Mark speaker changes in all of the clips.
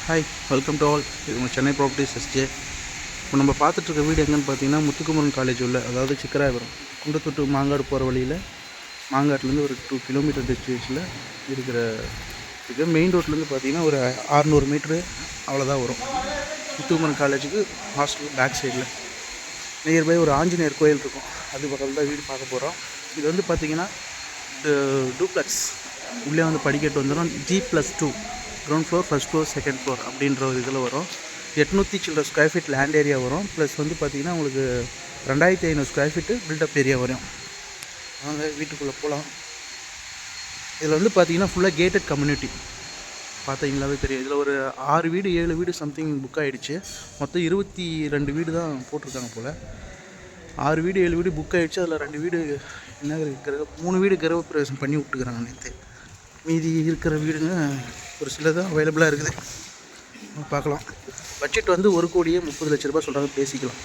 Speaker 1: Hi, welcome to all. இது உங்கள் Chennai properties SJ. இப்போ நம்ம பார்த்துட்ருக்க வீடு எங்கேன்னு பார்த்தீங்கன்னா, முத்துக்குமரன் காலேஜ் உள்ள, அதாவது சிக்கராயபுரம் குண்டத்தொட்டு மாங்காடு போகிற வழியில், மாங்காட்டிலேருந்து ஒரு 2 கிலோமீட்டர் டிஸ்டன்ஸில் இருக்கிற இது. மெயின் ரோட்லேருந்து பார்த்தீங்கன்னா ஒரு 600 மீட்ரு அவ்வளோதான் வரும். முத்துக்குமரன் காலேஜுக்கு ஹாஸ்டல் பேக் சைடில் நியர்பை ஒரு ஆஞ்சநேயர் கோயில் இருக்கும், அது பக்கத்தில் தான் வீடு பார்க்க போகிறோம். இது வந்து பார்த்திங்கன்னா டூப்ளெக்ஸ். உள்ளே வந்து படிக்கட்டு வந்துடும். G+2 ground floor, first floor, second floor அப்படின்ற ஒரு இதில் வரும். 800 சில்லற ஸ்கொயர் ஃபீட் லேண்ட் ஏரியா வரும். ப்ளஸ் வந்து பார்த்திங்கன்னா உங்களுக்கு 2500 ஸ்கொயர் ஃபீட்டு பில்டப் ஏரியா வரும். வாங்க வீட்டுக்குள்ளே போகலாம். இதில் வந்து பார்த்திங்கன்னா ஃபுல்லாக கேட்டட் கம்யூனிட்டி. பார்த்தீங்களாவே தெரியும். இதில் ஒரு 6 வீடு 7 வீடு சம்திங் புக் ஆகிடுச்சு. மொத்தம் 22 வீடு தான் போட்டிருக்காங்க போல். 6 வீடு 7 வீடு புக் ஆகிடுச்சு. அதில் 2 வீடு என்ன 3 வீடு கிரகப்பிரவேசம் பண்ணி விட்டுக்கிறாங்க நேற்று. மீதி இருக்கிற வீடுங்க ஒரு சில தான் அவைலபிளாக இருக்குது. பார்க்கலாம். பட்ஜெட் வந்து 1,30,00,000 ரூபா சொல்கிறாங்க, பேசிக்கலாம்.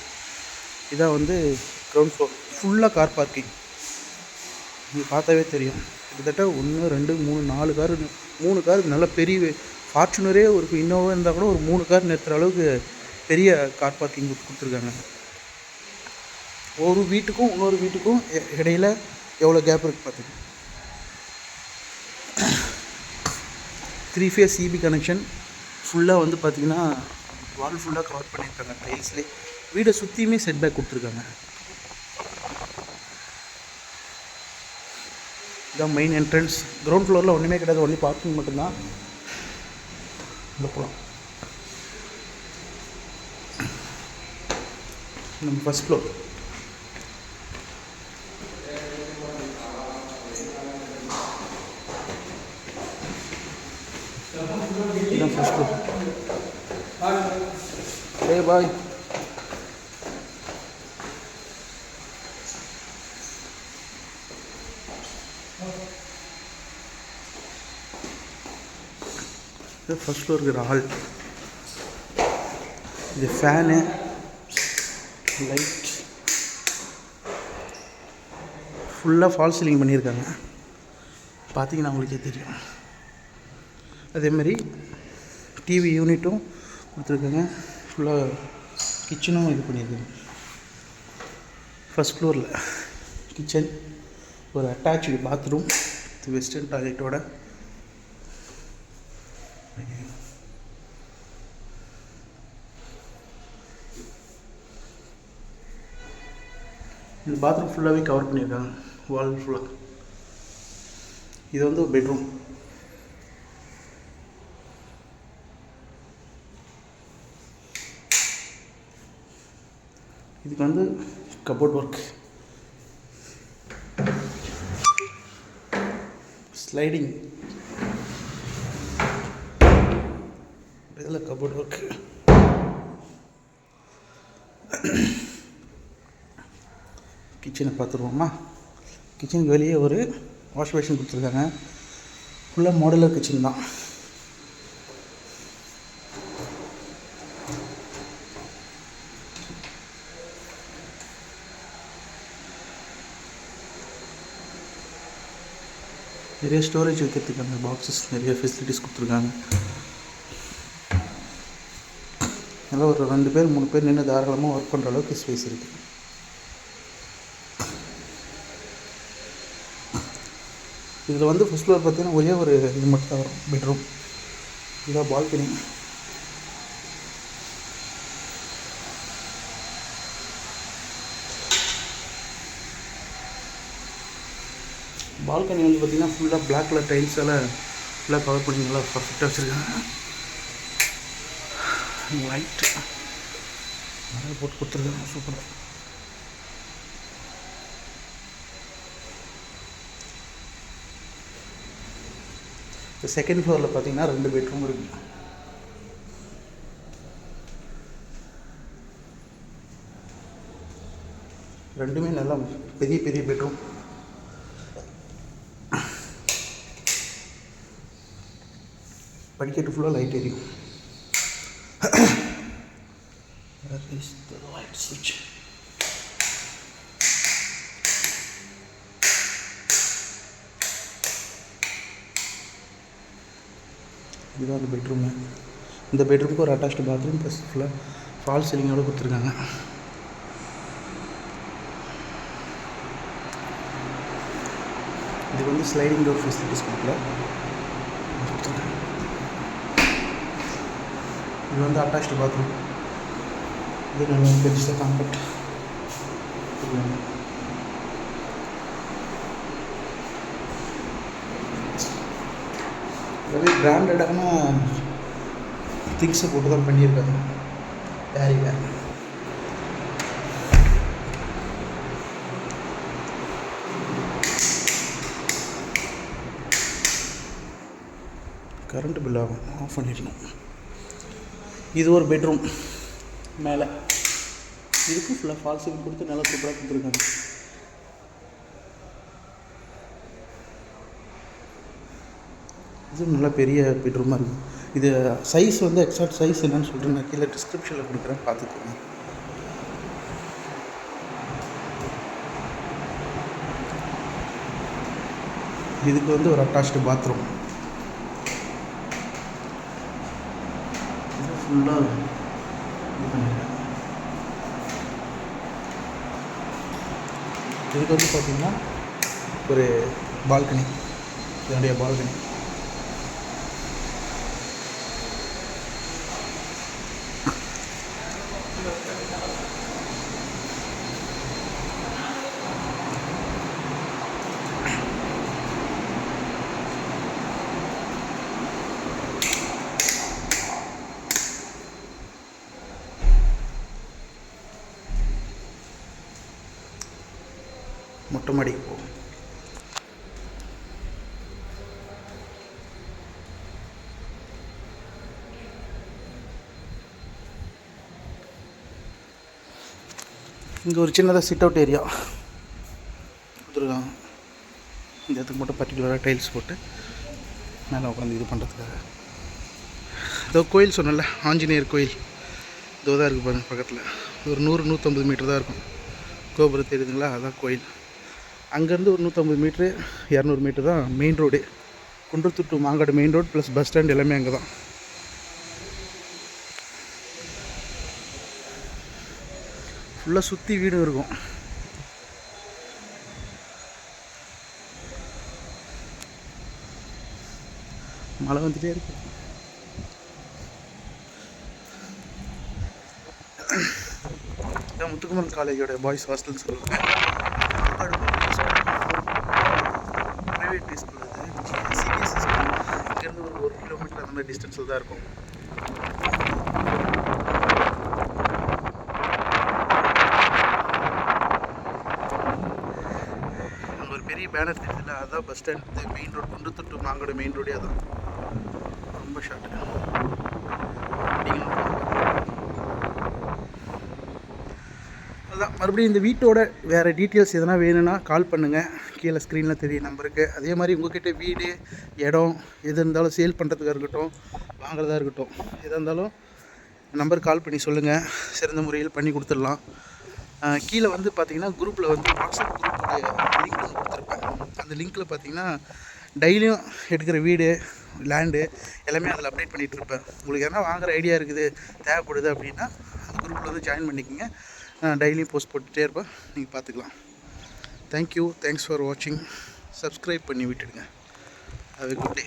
Speaker 1: இதான் வந்து கிரவுண்ட் ஃப்ளோர், ஃபுல்லாக கார் பார்க்கிங். நீங்கள் பார்த்தாவே தெரியும். கிட்டத்தட்ட 1 2 3 4 காரு, 3 கார் நல்ல பெரிய ஃபார்ச்சுனரே ஒரு இன்னோவா இருந்தால் கூட ஒரு 3 கார் நிறுத்துகிற அளவுக்கு பெரிய கார் பார்க்கிங் கொடுத்துருக்காங்க. ஒரு வீட்டுக்கும் இன்னொரு வீட்டுக்கும் இடையில் எவ்வளோ கேப் இருக்குது பார்த்துங்க. 3 ஃபேஸ் சிபி கனெக்ஷன். ஃபுல்லாக வந்து பார்த்திங்கன்னா வால் ஃபுல்லாக கவர் பண்ணியிருக்காங்க டைல்ஸ்லேயே. வீடை சுற்றியுமே செட் பேக் கொடுத்துருக்காங்க. இதுதான் மெயின் என்ட்ரன்ஸ். கிரவுண்ட் ஃப்ளோரில் ஒன்றுமே கிடையாது, ஒன்லி பார்க்கிங் மட்டும்தான். உள்ள போகலாம். நம்ம ஃபஸ்ட் ஃப்ளோர். இதுதான் ஃபஸ்ட் ஃப்ளோர். ஏ பாய். இது ஃபஸ்ட் ஃப்ளோர் இருக்கிற ஹால். இது ஃபேனு, லைட், ஃபுல்லாக ஃபால் சீலிங் பண்ணியிருக்காங்க. பார்த்தீங்கன்னா உங்களுக்கே தெரியும். அதேமாதிரி டிவி யூனிட்டும் கொடுத்துருக்காங்க. ஃபுல்லாக கிச்சனும் இது பண்ணியிருக்காங்க. ஃபஸ்ட் ஃப்ளோரில் கிச்சன், ஒரு அட்டாச்சு பாத்ரூம், வெஸ்டர்ன் டாய்லெட்டோட. இந்த பாத்ரூம் ஃபுல்லாகவே கவர் பண்ணியிருக்காங்க, வால் ஃபுல்லாக. இது வந்து ஒரு பெட்ரூம். இதுக்கு வந்து கபோர்ட் ஒர்க், ஸ்லைடிங், இதில் கபோர்ட் ஒர்க். கிச்சனை பார்த்துருவோமா. கிச்சனுக்கு வெளியே ஒரு வாஷ் பேஷன் கொடுத்துருக்காங்க. ஃபுல்லாக மாடுலர் கிச்சன் தான். நிறைய ஸ்டோரேஜ் வைக்கிறதுக்கான பாக்ஸஸ், நிறைய ஃபெசிலிட்டிஸ் கொடுத்துருக்காங்க. நல்லா ஒரு 2 பேர் 3 பேர் நின்று தாராளமாக ஒர்க் பண்ணுற அளவுக்கு ஸ்பேஸ் இருக்குது. இதில் வந்து ஃபஸ்ட் ஃப்ளோர் பார்த்தீங்கன்னா ஒரே ஒரு இது மட்டும் தான் வரும், பெட்ரூம். இதுதான் பால்கனி. பால்கனி வந்து பார்த்திங்கன்னா ஃபுல்லாக பிளாக் கலர் டைல்ஸால் ஃபுல்லாக கவர் பண்ணி நல்லா பர்ஃபெக்டாக வச்சுருக்காங்க. லைட்டு நிறைய போட்டு கொடுத்துருக்காங்க, சூப்பராக. இப்போ செகண்ட் ஃப்ளோரில் பார்த்தீங்கன்னா 2 பெட்ரூம் இருக்குது. ரெண்டுமே நல்லா பெரிய பெரிய பெட்ரூம். படிக்கட்டு ஃபுல்லாக லைட் எரியும். லைட் சுவிட்ச். இதுதான் அந்த பெட்ரூமு. இந்த பெட்ரூமுக்கு ஒரு அட்டாச்டு பாத்ரூம் ப்ளஸ் ஃபுல்லாக ஃபால் சீலிங்கோடு கொடுத்துருக்காங்க. இது வந்து ஸ்லைடிங் டோர் ஃபெசிலிட்டிஸ் கொடுக்கல. இது வந்து அட்டாச்டு பாத்ரூம். இது நல்லா பெருசாக காம்பேக்ட். very பிராண்டடான திங்ஸை போட்டு தான் பண்ணியிருக்காங்க. வேரி வேறு கரண்ட் பில் ஆகும், ஆஃப் பண்ணிடணும். இது ஒரு பெட்ரூம் மேலே, இதுக்கும் ஃபுல்லாக ஃபால் சீலிங் கொடுத்து நல்லா சூப்பராக கொடுத்துருக்காங்க. இது நல்லா பெரிய பெட்ரூமாக இருக்குது. இது சைஸ் வந்து எக்ஸாக்ட் சைஸ் என்னன்னு சொல்லிட்டு நான் கீழே டிஸ்கிரிப்ஷனில் கொடுக்குறேன், பார்த்துக்கோங்க. இதுக்கு வந்து ஒரு அட்டாச்டு பாத்ரூம். இது ஃபுல்லாக இது பண்ணியிருக்காங்க. இதுக்கு வந்து பார்த்திங்கன்னா ஒரு பால்கனி, இதனுடைய பால்கனி. மொட்டை மாடிக்கு போகும். இங்கே ஒரு சின்னதாக சிட் அவுட் ஏரியா கொடுத்துருக்காங்க. இந்த இடத்துக்கு மட்டும் பர்டிகுலராக டைல்ஸ் போட்டு மேலே உட்காந்து இது பண்ணுறதுக்காக. இதோ கோயில் சொன்னல, ஆஞ்சநேயர் கோயில் இதோ தான் இருக்குது பாருங்கள். பக்கத்தில் ஒரு 100-150 மீட்டர் தான் இருக்கும். கோபுரம் தெரியுதுங்களா, அதுதான் கோயில். அங்கேருந்து ஒரு 150 மீட்ரு 200 மீட்டர் தான் main road. Kundrathur to Mangadu main road plus bus stand எல்லாமே அங்கே தான். ஃபுல்லாக சுற்றி வீடும் இருக்கும். மழை வந்துகிட்டே இருக்கு. முத்துக்குமரன் காலேஜோட பாய்ஸ் ஹாஸ்டல் சொல்லுவாங்க. ப்ரைவேட் ஸ்கூல் அது, சிபிஎஸ்சி ஸ்கூல். இங்கேருந்து ஒரு 1 கிலோமீட்டர் அந்த மாதிரி டிஸ்டன்ஸில் தான் இருக்கும். அங்கே ஒரு பெரிய பேனர் தெரியுதுல்ல, அதுதான் bus stand. Main road, Kundrathur to Mangadu main ரோடே அதான். ரொம்ப ஷார்ட்டு. அதுதான். மறுபடியும் இந்த வீட்டோட வேறு டீட்டெயில்ஸ் எதனா வேணும்னா கால் பண்ணுங்கள், கீழே ஸ்க்ரீனில் தெரிய நம்பருக்கு. அதே மாதிரி உங்கள்கிட்ட வீடு, இடம் எது இருந்தாலும் சேல் பண்ணுறதுக்காக இருக்கட்டும், வாங்குறதா இருக்கட்டும், எதாக இருந்தாலும் நம்பருக்கு கால் பண்ணி சொல்லுங்கள். சிறந்த முறையில் பண்ணி கொடுத்துடலாம். கீழே வந்து பார்த்திங்கன்னா குரூப்பில் வந்து வாட்ஸ்அப் குரூப்போடைய லிங்க் ஒன்று கொடுத்துருப்பேன். அந்த லிங்க்கில் பார்த்திங்கன்னா டெய்லியும் எடுக்கிற வீடு, லேண்டு எல்லாமே அதில் அப்டேட் பண்ணிகிட்ருப்பேன். உங்களுக்கு எதனா வாங்குகிற ஐடியா இருக்குது, தேவைப்படுது அப்படின்னா அந்த குரூப்பில் வந்து ஜாயின் பண்ணிக்கோங்க. டெய்லியும் போஸ்ட் போட்டுகிட்டே இருப்பேன், நீங்கள் பார்த்துக்கலாம். தேங்க்யூ, தேங்க்ஸ் ஃபார் வாட்சிங். சப்ஸ்கிரைப் பண்ணி விட்டுடுங்க. Have a good day.